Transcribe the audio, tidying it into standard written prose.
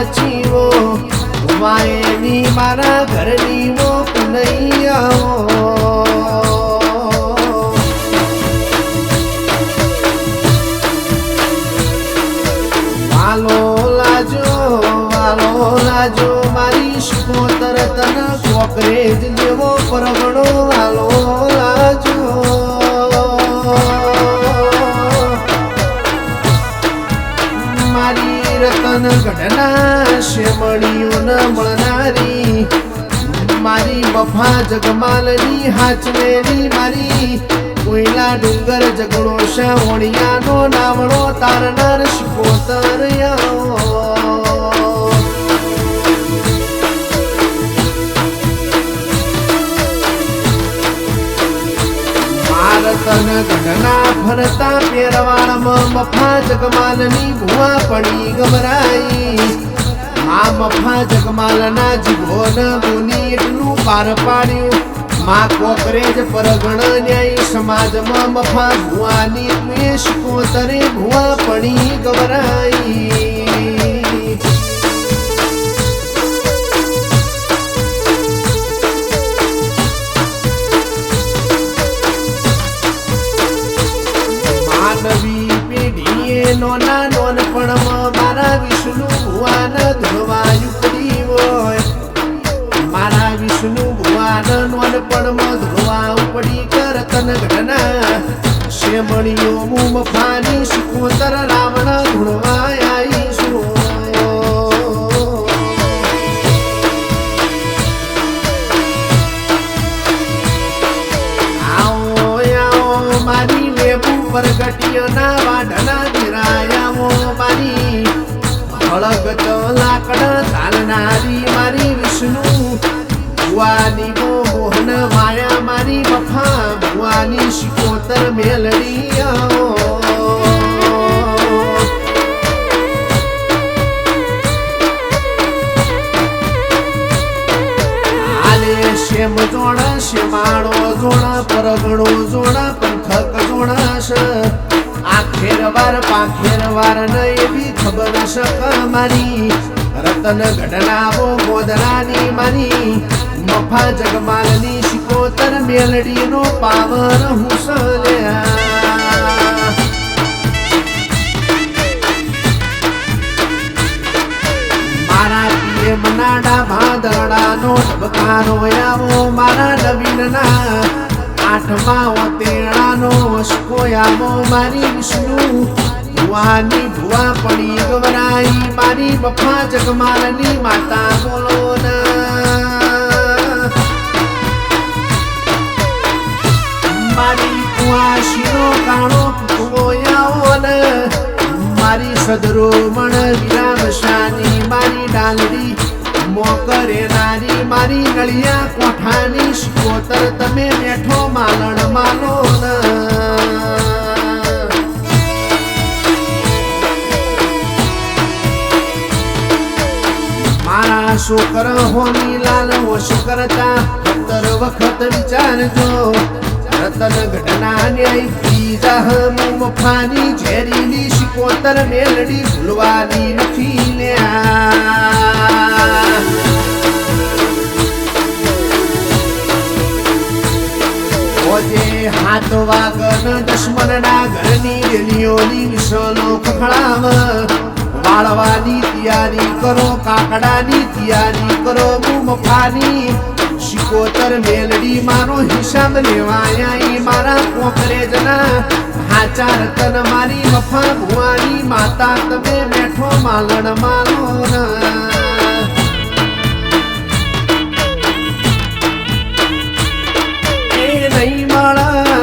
હાચીવો વાયની મારા ઘરની વો કનૈયાઓ વાલો લાજો મારી શિકોતર તન કોકરેજ જેવો પરગણો વાલો લાજો મારી રતન ગઢના શેમણીઓ ન મળનારી મારી વફા જગમાલની હાચવેલી મારી કોઈલા ડુંગર જગડો શાવણિયાનો નાવડો તારનાર શિકોતર તન ગઢના ફરતા પેરવાળમાં મફા જગમાલની ભુવા પડી ગમરાઈ આ મફા જગમાલના જીભોન મુની એટલું પાર પાડ્યું માં કોકરેજ પરગણ ન્યાય સમાજમાં મફા ભુવાની તુએ શિકોતરે ભુવા પડી ગમરાઈ નવી પેઢીએ નોના નોનપણમાં મારા વિષ્ણુ ભુવાન ધોવાયું પડી હોય મારા વિષ્ણુ ભુવાન નોનપણમાં ધોવા પડી કરતન ઘટના શેમણીઓ મુમફાની શિકોતર રાવણ ધોળવા આવીશું મારી લેબુ પરગટિયાના વાઢના દિરાયાઓ મારી હળગત લાકડ ચાલનારી મારી વિષ્ણુ ભુવાની મોહન માયા મારી વફા ભુવાની શિકોતર મેલડી આલે શેમ જોણ શેમાળો જોણ પરગણો જોણ પંથક જોણાશ આખેરવાર પાખેરવાર ન એવી ખબર શક મારી રતન ગઢનાવો ગોદરાની મારી મફા જગમાલની શિકોતર મેલડીનો પાવર હુસલ્યા મારા પીએમ નાડા ભાદરડાનો ઢબકારો આવો મારા નવીનના આઠમા ઓતેડાનો અશકોયામો મારી વિષ્ણુ ભુવાની ભુવા પડી ગવરાઈ મારી મફા જગમાલની માતા બોલો મારી કુવાશીનો કાણો કુવોયાઓ ને મારી સદરોમણ વિરામશાની મારી ડાલડી મોકરે નારી મારી નળિયા કોઠાની શિકોતર તમે બેઠો માલણ માલો મારા શોકર હોની લાલ હોશ કરતા 17 વખત વિચારજો રતન ઘટના ન્યાય પીજા મફાની ઝેરીની શિકોતર મેલડી ભૂલવાની નથી લ્યા ઓજે હાથ વાગન દુશ્મનના ઘરની રેલીઓની વિસલો ખખડાવ વાળવાની તૈયારી કરો કાકડાની તૈયારી કરો મફાની શિકોતર મેલડી મારો હિસાબ લેવાયા મારા કોકરેજના હાચા રતન મારી મફા ભુવાની માતા તમે બેઠો માલણ માલો એ નહીં મળે